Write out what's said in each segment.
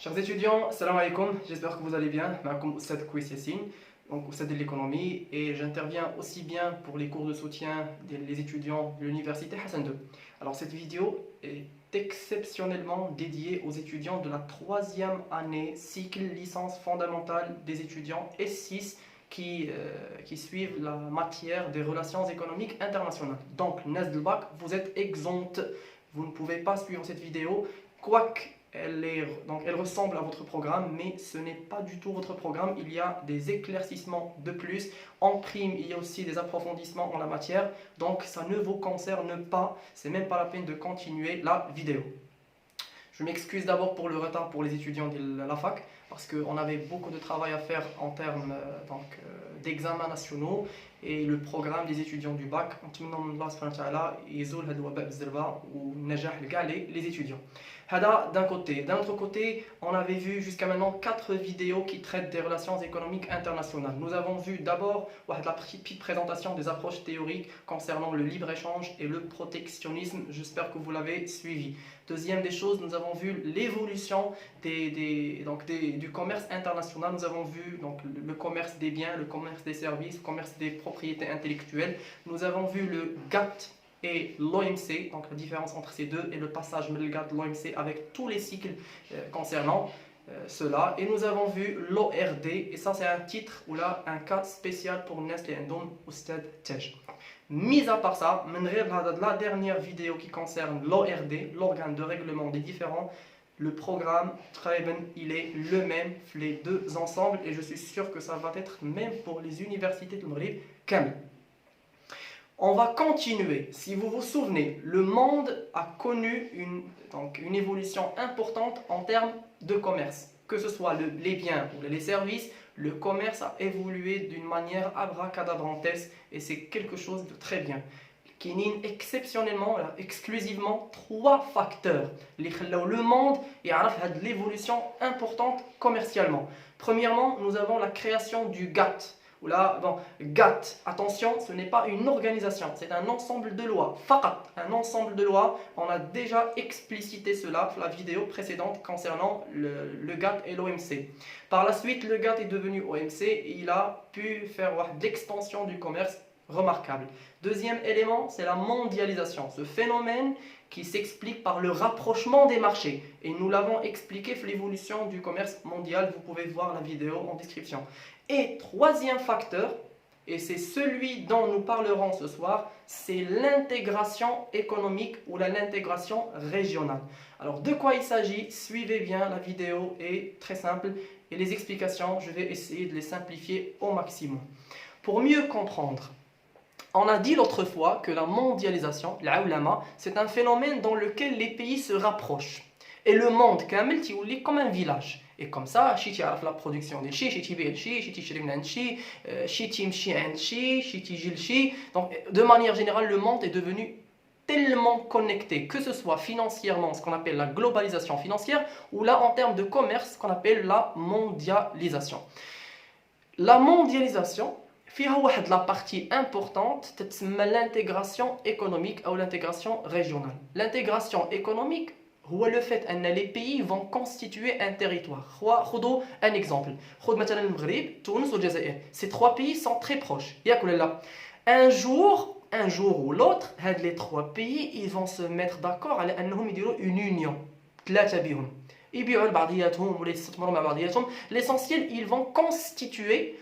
Chers étudiants, salam alaikum, j'espère que vous allez bien. Comme Oussad Kouis Yassine, donc Oussad de l'économie, et j'interviens aussi bien pour les cours de soutien des étudiants de l'université Hassan II. Alors cette vidéo est exceptionnellement dédiée aux étudiants de la 3e année cycle licence fondamentale des étudiants S6 qui suivent la matière des relations économiques internationales. Donc, Nas del Bac, vous êtes exempt, vous ne pouvez pas suivre cette vidéo, quoique elle ressemble à votre programme, mais ce n'est pas du tout votre programme. Il y a des éclaircissements de plus. En prime, il y a aussi des approfondissements en la matière. Donc, ça ne vous concerne pas. C'est même pas la peine de continuer la vidéo. Je m'excuse d'abord pour le retard pour les étudiants de la fac, parce qu'on avait beaucoup de travail à faire en termes d'examens nationaux et le programme des étudiants du bac. Les étudiants. D'un côté. D'un autre côté, on avait vu jusqu'à maintenant 4 vidéos qui traitent des relations économiques internationales. Nous avons vu d'abord la petite présentation des approches théoriques concernant le libre-échange et le protectionnisme. J'espère que vous l'avez suivi. Deuxième des choses, nous avons vu l'évolution du commerce international. Nous avons vu le commerce des biens, le commerce des services, le commerce des propriétés intellectuelles. Nous avons vu le GATT et l'OMC, donc la différence entre ces deux et le passage de l'OMC avec tous les cycles concernant cela. Et nous avons vu l'ORD, et ça c'est un titre ou là un cas spécial pour Nestlé Indom Oustad Tej. Mis à part ça, la dernière vidéo qui concerne l'ORD, l'organe de règlement des différends, le programme Treiben, il est le même, les deux ensemble, et je suis sûr que ça va être même pour les universités de Maghreb Kamel. On va continuer. Si vous vous souvenez, le monde a connu une évolution importante en termes de commerce. Que ce soit les biens ou les services, le commerce a évolué d'une manière abracadabrantesque et c'est quelque chose de très bien. Qui nie exceptionnellement, exclusivement 3 facteurs qui font le monde et l'évolution importante commercialement. Premièrement, nous avons la création du GATT. GATT, attention, ce n'est pas une organisation, c'est un ensemble de lois. Faqat, un ensemble de lois. On a déjà explicité cela dans la vidéo précédente concernant le GATT et l'OMC. Par la suite, le GATT est devenu OMC et il a pu faire de l'extension du commerce remarquable. Deuxième élément, c'est la mondialisation. Ce phénomène qui s'explique par le rapprochement des marchés. Et nous l'avons expliqué pour l'évolution du commerce mondial. Vous pouvez voir la vidéo en description. Et troisième facteur, et c'est celui dont nous parlerons ce soir, c'est l'intégration économique ou l'intégration régionale. Alors de quoi il s'agit? Suivez bien, la vidéo est très simple et les explications, je vais essayer de les simplifier au maximum. Pour mieux comprendre, on a dit l'autre fois que la mondialisation, l'awlama, c'est un phénomène dans lequel les pays se rapprochent. Et le monde kamel est comme un village. Et comme ça, si tu as la production de chi, si tu veux chi, si tu veux chi, si tu veux chi, si tu veux chi. Donc, de manière générale, le monde est devenu tellement connecté, que ce soit financièrement, ce qu'on appelle la globalisation financière, ou là, en termes de commerce, ce qu'on appelle la mondialisation. La mondialisation, la partie importante, c'est l'intégration économique ou l'intégration régionale. L'intégration économique, c'est le fait que les pays vont constituer un territoire. Prenons un exemple. Prenons le Maghreb, Tunis et le Jazair. Ces 3 pays sont très proches. Un jour ou l'autre, les 3 pays ils vont se mettre d'accord à une union. L'essentiel, ils vont constituer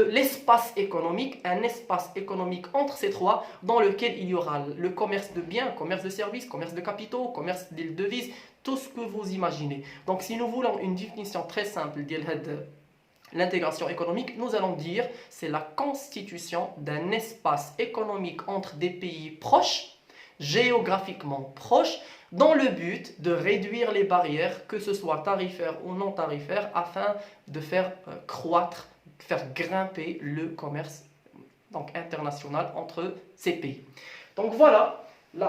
l'espace économique, un espace économique entre ces 3 dans lequel il y aura le commerce de biens, commerce de services, commerce de capitaux, commerce de devises, tout ce que vous imaginez. Donc si nous voulons une définition très simple de l'intégration économique, nous allons dire c'est la constitution d'un espace économique entre des pays proches, géographiquement proches, dans le but de réduire les barrières, que ce soit tarifaires ou non tarifaires, afin de faire croître, faire grimper le commerce international entre ces pays. Donc voilà,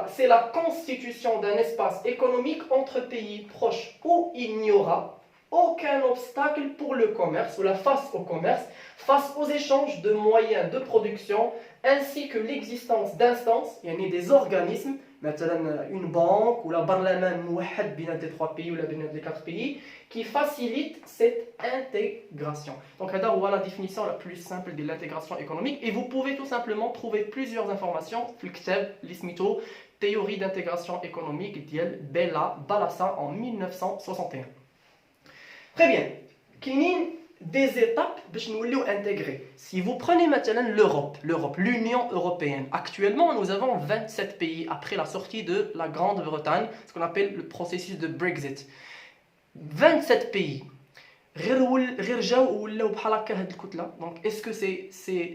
c'est la constitution d'un espace économique entre pays proches où il n'y aura aucun obstacle pour le commerce ou la face au commerce, face aux échanges de moyens de production ainsi que l'existence d'instances, il y a des organismes مثلا une banque ou la برلمان موحد بين les trois pays ou بين les quatre pays qui facilite cette intégration. Donc هذا هو la définition la plus simple de l'intégration économique et vous pouvez tout simplement trouver plusieurs informations في الكتاب اللي سميتو théorie d'intégration économique ديال Bella Balassa en 1961. Très bien. كاينين des étapes باش نوليو intégrer. Si vous prenez maintenant l'Europe, l'Union européenne, actuellement nous avons 27 pays après la sortie de la Grande-Bretagne, ce qu'on appelle le processus de Brexit. 27 pays. غير جاو ولاو بحال هكا هاد الكتله. Donc est-ce que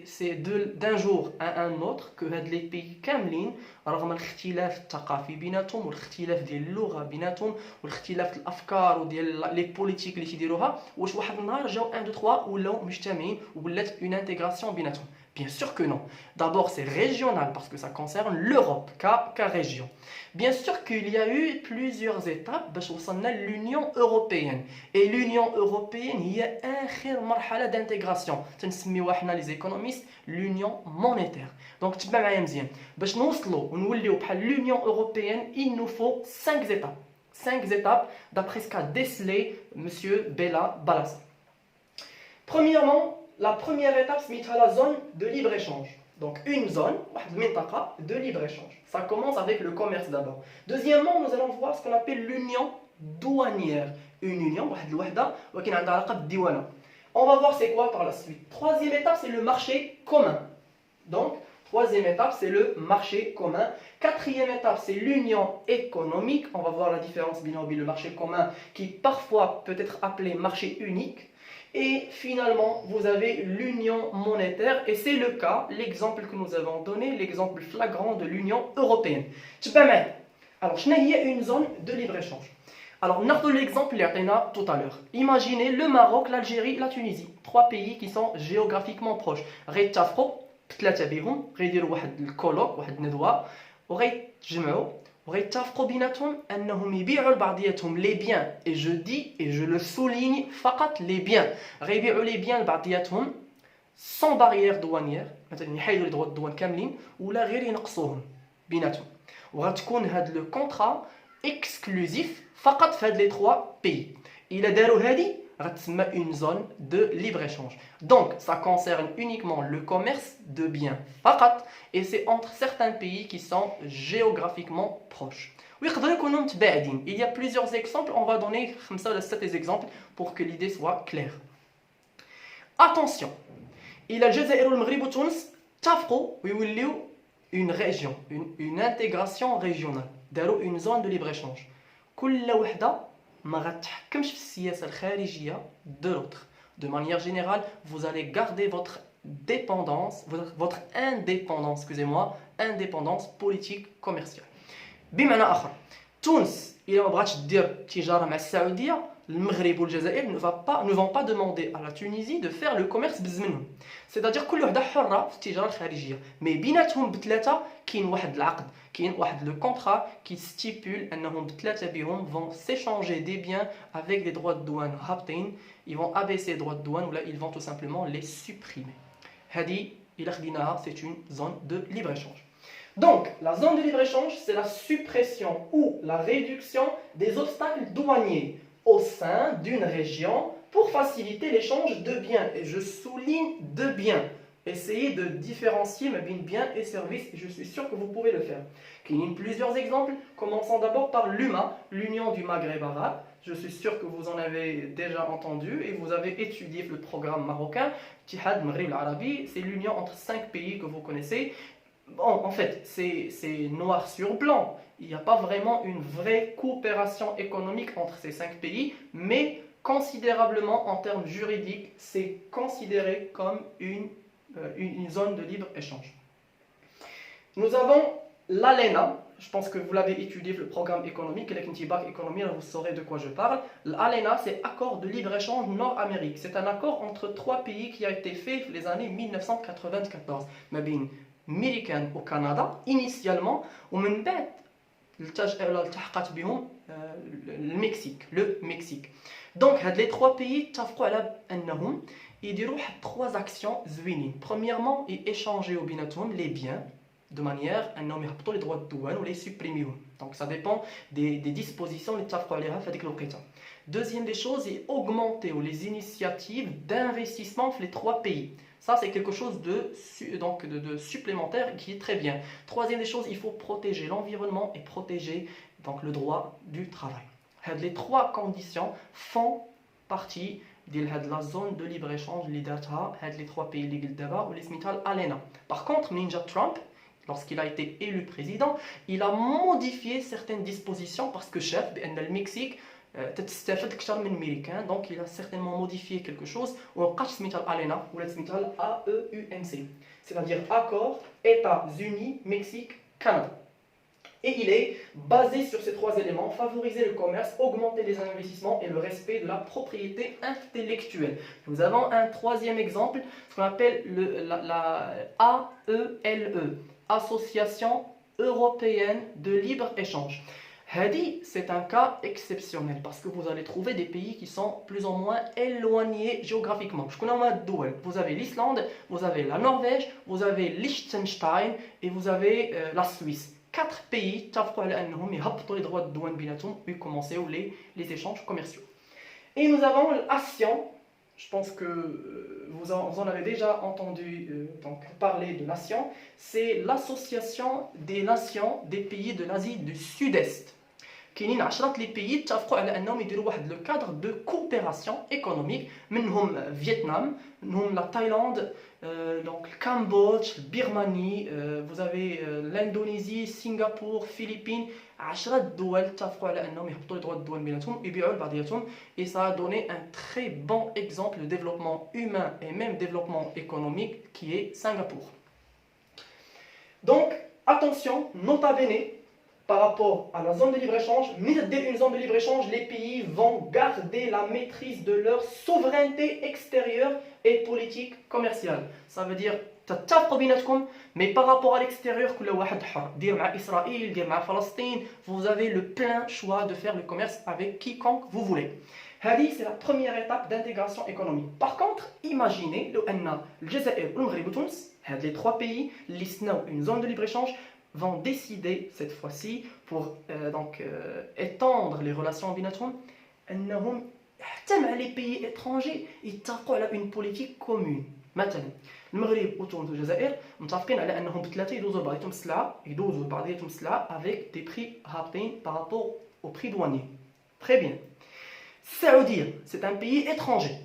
c'est d'un jour à un autre que هاد les pays كاملين رغم الاختلاف الثقافي بيناتهم والاختلاف ديال اللغه بيناتهم والاختلاف الافكار وديال لي بوليتيك اللي تيديروها واش واحد النهار جاو 1 2 3 ولاو مجتمعين وولات une intégration بيناتهم؟ Bien sûr que non. D'abord, c'est régional parce que ça concerne l'Europe, qu'à région. Bien sûr qu'il y a eu plusieurs étapes باش وصلنا l'Union européenne. Et l'Union européenne هي آخر مرحلة d'intégration. تنسميوها حنا les économistes l'Union monétaire. Donc تبع معايا مزيان. باش نوصلوا ونوليو بحال l'Union européenne, il nous faut 5 étapes. 5 étapes d'après ce qu'a décelé monsieur Bella Balassa. Premièrement, la première étape, c'est la zone de libre-échange. Donc une zone de libre-échange. Ça commence avec le commerce d'abord. Deuxièmement, nous allons voir ce qu'on appelle l'union douanière. Une union, on va voir c'est quoi par la suite. Troisième étape, c'est le marché commun. Donc, troisième étape, c'est le marché commun. Quatrième étape, c'est l'union économique. On va voir la différence bien le marché commun qui parfois peut être appelé marché unique. Et finalement, vous avez l'union monétaire, et c'est le cas, l'exemple que nous avons donné, l'exemple flagrant de l'Union européenne. Alors, je n'ai une zone de libre-échange. Alors, on a l'exemple tout à l'heure. Imaginez le Maroc, l'Algérie, la Tunisie. 3 pays qui sont géographiquement proches. وغيتفقوا بيناتهم انهم يبيعوا لبعضياتهم لي بيان et je dis et je le souligne فقط les biens غيبيعوا لي بيان لبعضياتهم sans barrière douanière مثلا يحيدوا لي الدوان كاملين ولا غير ينقصوهم بيناتهم وغتكون هاد لو كونطرا اكسكلوزيف فقط في هاد لي 3 بي الا داروا هادي غتسمى une zone de libre-échange. Donc, ça concerne uniquement le commerce de biens فقط et c'est entre certains pays qui sont géographiquement proches. Il y a plusieurs exemples, on va donner 5 ou 7 exemples pour que l'idée soit claire. Attention, il y a الجزائر والمغرب وتونس اتفقوا ويوليو une région, une intégration régionale. داروا une zone de libre-échange. كل وحده ما غتحكمش في السياسه الخارجيه de l'autre. De manière générale, vous allez garder votre dépendance, votre indépendance, excusez-moi, indépendance politique commerciale. بمعنى آخر، تونس إلا ما بغاتش دير تجارة مع السعودية، المغرب والجزائر ne vont pas demander à la Tunisie de faire le commerce بز منهم. C'est-à-dire كل وحده حرة في التجارة الخارجية، mais بيناتهم بثلاثة كاين واحد العقد، كاين واحد le contrat qui stipule أنهم بثلاثة بهم vont s'échanger des biens avec des droits de douane هابطين، ils vont abaisser les droits de douane ou là ils vont tout simplement les supprimer. هذه إلا خديناها c'est une zone de libre-échange. Donc, la zone de libre-échange, c'est la suppression ou la réduction des obstacles douaniers au sein d'une région pour faciliter l'échange de biens. Et je souligne de biens. Essayez de différencier biens et services, et je suis sûr que vous pouvez le faire. Il y a plusieurs exemples, commençons d'abord par l'UMA, l'Union du Maghreb arabe. Je suis sûr que vous en avez déjà entendu et vous avez étudié le programme marocain. Tihad Maghreb Arabi, c'est l'union entre 5 pays que vous connaissez. Bon, en fait, c'est noir sur blanc. Il n'y a pas vraiment une vraie coopération économique entre ces 5 pays, mais considérablement en termes juridiques, c'est considéré comme une zone de libre-échange. Nous avons l'ALENA, je pense que vous l'avez étudié, le programme économique, économie, vous saurez de quoi je parle. L'ALENA, c'est accord de libre-échange Nord-Amérique. C'est un accord entre 3 pays qui a été fait les années 1994. américaine au Canada initialement ومن بعد التحقت بهم le Mexique. Donc هاد les 3 pays اتفقوا على انهم يديروا 3 actions زوينين. Premièrement, ils échanger بيناتهم les biens. de manière انهم يهبطوا les droits de douane ou les supprimer. Donc ça dépend des dispositions اللي اتفقوا عليها في هذيك الوقيته. Deuxième des choses, c'est augmenter les initiatives d'investissement dans les trois pays. Ça, c'est quelque chose de supplémentaire qui est très bien. Troisième des choses, il faut protéger l'environnement et protéger donc, le droit du travail. Les trois conditions font partie de la zone de libre-échange les trois pays ou les smital ALENA. Par contre, Ninja Trump, lorsqu'il a été élu président, il a modifié certaines dispositions parce que chef, le Mexique, donc il a certainement modifié quelque chose ou un smital ALENA ou le smital AEUNC, c'est-à-dire accord États-Unis, Mexique, Canada. Et il est basé sur ces trois éléments, favoriser le commerce, augmenter les investissements et le respect de la propriété intellectuelle. Nous avons un troisième exemple, ce qu'on appelle la AELE, Association européenne de libre-échange. Hadi, c'est un cas exceptionnel parce que vous allez trouver des pays qui sont plus ou moins éloignés géographiquement. Je connais vous avez l'Islande, vous avez la Norvège, vous avez Liechtenstein et vous avez la Suisse. 4 pays اتفقوا على انهم يهبطوا les droits de douane بيناتهم ويكومونسيو les échanges commerciaux. Et nous avons l'ASEAN. Je pense que vous en avez déjà entendu parler de l'ASEAN. C'est l'association des nations des pays de l'Asie du Sud-Est. كاينين 10 les pays اتفقوا على انهم يديروا واحد le cadre de coopération économique منهم فيتنام منهم la Thaïlande donc le Cambodge, la Birmanie, vous avez l'Indonésie, Singapour, Philippines, 10 دول اتفقوا على انهم يهبطوا les droits de douane بيناتهم ويبيعوا لبعضياتهم et ça a donné un très bon exemple de développement humain et même développement économique qui est Singapour. Donc attention, nota bene par rapport à la zone de libre-échange, dès une zone de libre-échange, les pays vont garder la maîtrise de leur souveraineté extérieure et politique commerciale. Ça veut dire, mais par rapport à l'extérieur, Israël, Palestine, vous avez le plein choix de faire le commerce avec quiconque vous voulez. C'est la première étape d'intégration économique. Par contre, imaginez les trois pays, une zone de libre-échange, vont décider cette fois-ci pour étendre les relations بيناتهم انهم حتى مع les pays étrangers يتفقوا على une politique commune. مثلا المغرب وتونس والجزائر متفقين على انهم بثلاثه يدوزوا لبعضياتهم السلعه avec des prix هابطين par rapport au prix douanier. Très bien. السعوديه c'est un pays étranger.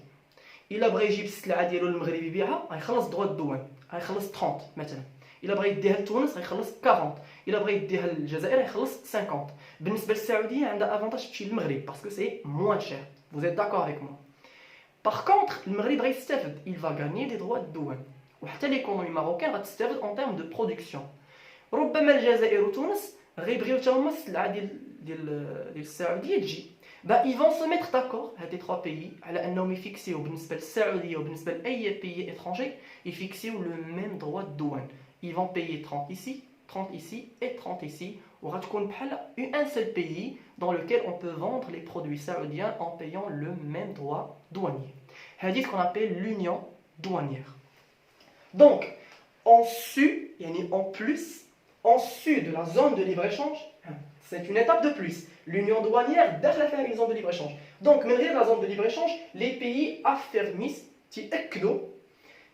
الا بغى يجيب السلعه ديالو للمغرب يبيعها غيخلص droit de douane غيخلص 30 مثلا. إلا بغى يديها لتونس غيخلص 40. إلا بغى يديها للجزائر غيخلص 50. بالنسبة للسعودية عندها افونتاج تمشي للمغرب parce que c'est moins cher. Vous êtes d'accord avec moi? Par contre, المغرب غيستافد, il va gagner des droits de douane. وحتى l'économie marocaine غتستافد en termes de production. ربما الجزائر وتونس غيبغيو حتى هما السلعة ديال السعودية تجي. Ils vont se mettre d'accord, les trois pays, على انهم يفيكسيو بالنسبة للسعودية وبالنسبة لأي pays étranger, يفيكسيو le même droit de douane. Ils vont payer 30 ici, 30 ici et 30 ici. On va un seul pays dans lequel on peut vendre les produits saoudiens en payant le même droit douanier. C'est ce qu'on appelle l'union douanière. Donc, en su de la zone de libre-échange, c'est une étape de plus. L'union douanière, derrière une zone de libre-échange. Donc, malgré la zone de libre-échange, les pays affermissent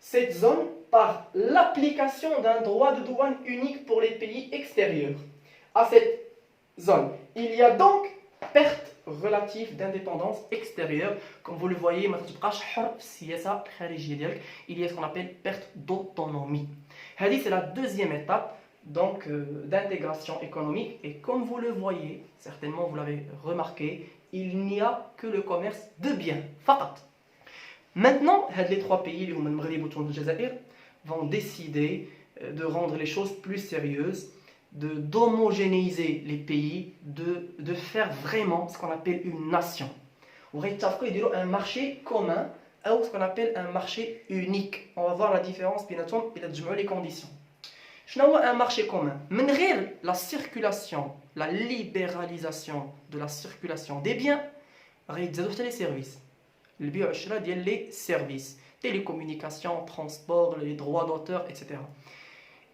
cette zone par l'application d'un droit de douane unique pour les pays extérieurs. À cette zone, il y a donc perte relative d'indépendance extérieure. Comme vous le voyez, il y a ce qu'on appelle perte d'autonomie. C'est la deuxième étape d'intégration économique. Et comme vous le voyez, certainement vous l'avez remarqué, il n'y a que le commerce de biens. Maintenant, les trois pays, le Maghreb, le Jazair, vont décider de rendre les choses plus sérieuses, d'homogénéiser les pays, de faire vraiment ce qu'on appelle une nation. On va un marché commun ou ce qu'on appelle un marché unique. On va voir la différence entre les conditions. Un marché commun. La circulation, la libéralisation de la circulation des biens, les services. Les services, télécommunications, transport, les droits d'auteur, etc.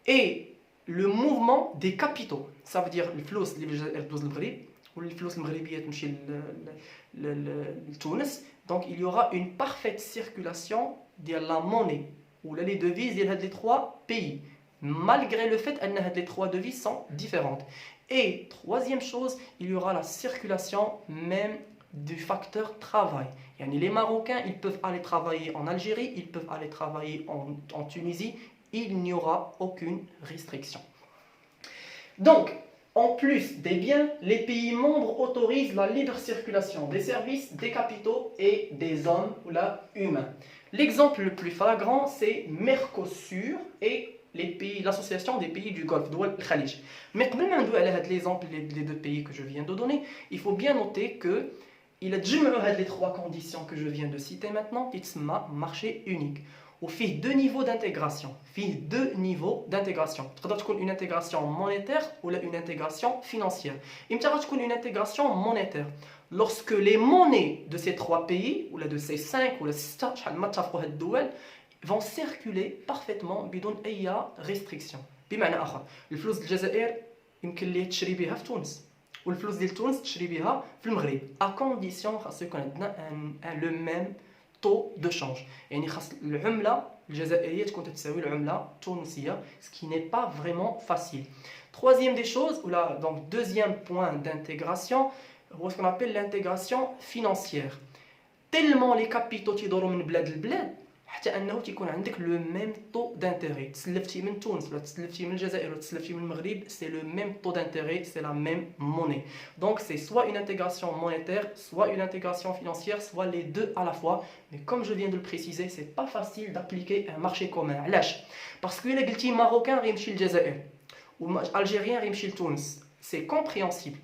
Et le mouvement des capitaux. Ça veut dire الفلوس اللي بالجزائر تدوز للمغرب والفلوس المغربيه تمشي لتونس. Donc il y aura une parfaite circulation de la monnaie ou les devises de les trois pays, malgré le fait que les trois devises sont différentes. Et troisième chose, il y aura la circulation même du facteur travail. Les Marocains, ils peuvent aller travailler en Algérie, ils peuvent aller travailler en Tunisie, il n'y aura aucune restriction. Donc, en plus des biens, les pays membres autorisent la libre circulation des services, des capitaux et des hommes ou là, humains. L'exemple le plus flagrant, c'est Mercosur et l'association des pays du Golfe, Doual Khalij. Mais quand même, l'exemple des deux pays que je viens de donner, il faut bien noter que il a les trois conditions que je viens de citer maintenant, c'est un marché unique. Où fait deux niveaux d'intégration. Une intégration monétaire ou une intégration financière. Une intégration monétaire. Lorsque les monnaies de ces trois pays, ou de ces cinq, ou de ces vont circuler parfaitement بدون أي restriction. بمعنى آخر، الفلوس الجزائر يمكن ليه تشري بها في تونس. والفلوس ديال تونس تشري بها في المغرب. À condition خاصو يكون عندنا le même taux de change. يعني خاص العملة الجزائرية تكون تساوي العملة التونسية, ce qui n'est pas vraiment facile. Troisième des choses, ou là, donc deuxième point d'intégration, ce qu'on appelle l'intégration financière. Tellement les capitaux تيدوروا من بلاد لبلاد حتى انه تيكون عندك le même taux d'intérêt. تسلفتي من تونس ولا تسلفتي من الجزائر ولا تسلفتي من المغرب, c'est le même taux d'intérêt, c'est la même monnaie. Donc c'est soit une intégration monétaire, soit une intégration financière, soit les deux à la fois. Mais comme je viens de le préciser, c'est pas facile d'appliquer un marché commun. علاش؟ parce que الا قلتي ماروكان غيمشي للجزائر والجيريان غيمشي لتونس, c'est compréhensible.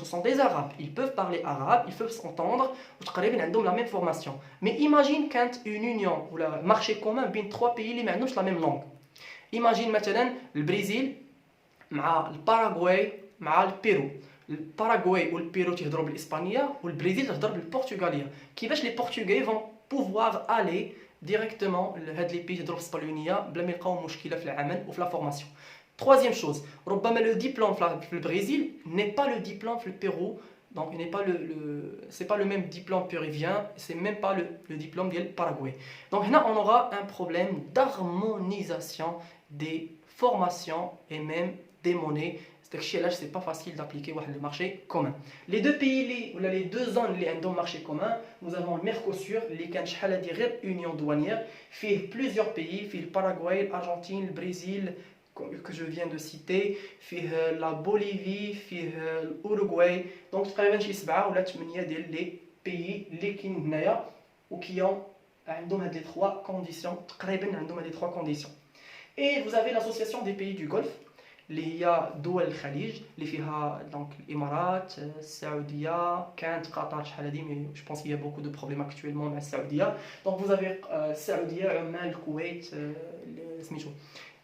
Ce sont des arabes, ils peuvent parler arabe, ils peuvent s'entendre, ils ont la même formation. Mais imagine quand une union ou le marché commun entre trois pays qui ont la même langue. Imagine maintenant le Brésil, le Paraguay, le Pérou. Le Paraguay ou le Pérou يهضروا بالإسبانية والبرازيل تهضر بالبرتغالية. كيفاش les Portugais vont pouvoir aller directement لهاد les pays يهضروا بالإسبانية بلا ما يلقاو مشكلة في العمل وفي la formation. Troisième chose, le diplôme le Brésil n'est pas le diplôme le Pérou, donc c'est pas le même diplôme péruvien, c'est même pas le diplôme du Paraguay. Donc là on aura un problème d'harmonisation des formations et même des monnaies. C'est pas facile d'appliquer le marché commun. Les deux pays, les deux zones qui ont un marché commun, nous avons le Mercosur, les union douanière, fait plusieurs pays, fait le Paraguay, l'Argentine, le Brésil, que je viens de citer, la Bolivie, l'Uruguay. Donc تقريبا شي 7 ولا 8 ديال les pays اللي كاين هنايا وكي عندهم هاد les trois conditions, تقريبا عندهم هاد les trois conditions. Et vous avez l'association des pays du Golfe اللي هي دول الخليج اللي فيها donc الامارات, السعوديه, كانت قطر شحال هادي, mais je pense qu'il y a beaucoup de problèmes actuellement مع السعوديه. Donc vous avez السعوديه, عمان, الكويت, سميتو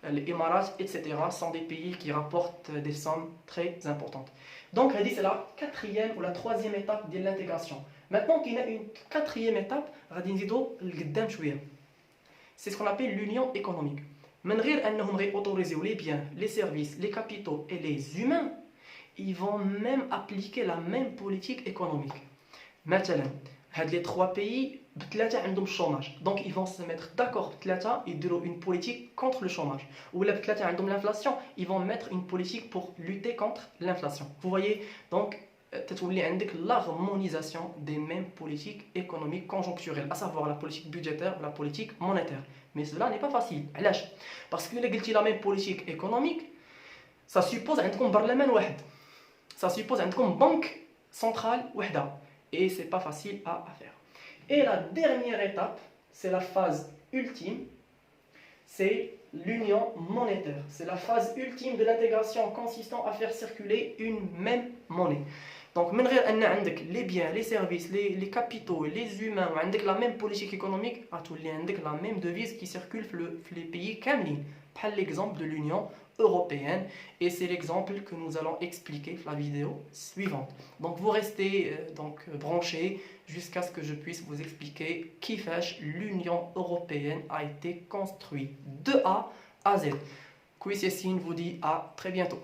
les Émirats, etc. sont des pays qui rapportent des sommes très importantes. Donc, c'est la quatrième ou la troisième étape de l'intégration. Maintenant qu'il y a une quatrième étape, c'est ce qu'on appelle l'union économique. Malgré qu'ils autorisent les biens, les services, les capitaux et les humains, ils vont même appliquer la même politique économique. Maintenant, les trois pays ont le chômage. Donc ils vont se mettre d'accord, ils diront une politique contre le chômage. Ou les ont l'inflation, ils vont mettre une politique pour lutter contre l'inflation. Vous voyez, donc l'harmonisation des mêmes politiques économiques conjoncturelles, à savoir la politique budgétaire ou la politique monétaire. Mais cela n'est pas facile. Parce que la même politique économique, ça suppose un parlement واحد. Ça suppose une banque centrale واحدة. Et c'est pas facile à faire. Et la dernière étape, c'est la phase ultime, c'est l'union monétaire. C'est la phase ultime de l'intégration consistant à faire circuler une même monnaie. Donc, من غير أن عندك les biens, les services, les capitaux, les humains, وعندك la même politique économique, غتولي عندك la même devise qui circule في les pays كاملين. بحال l'exemple de l'Union européenne, et c'est l'exemple que nous allons expliquer dans la vidéo suivante. Donc vous restez branchés jusqu'à ce que je puisse vous expliquer كيفاش l'Union européenne a été construite de A à Z. Quiz Yassine vous dit à très bientôt.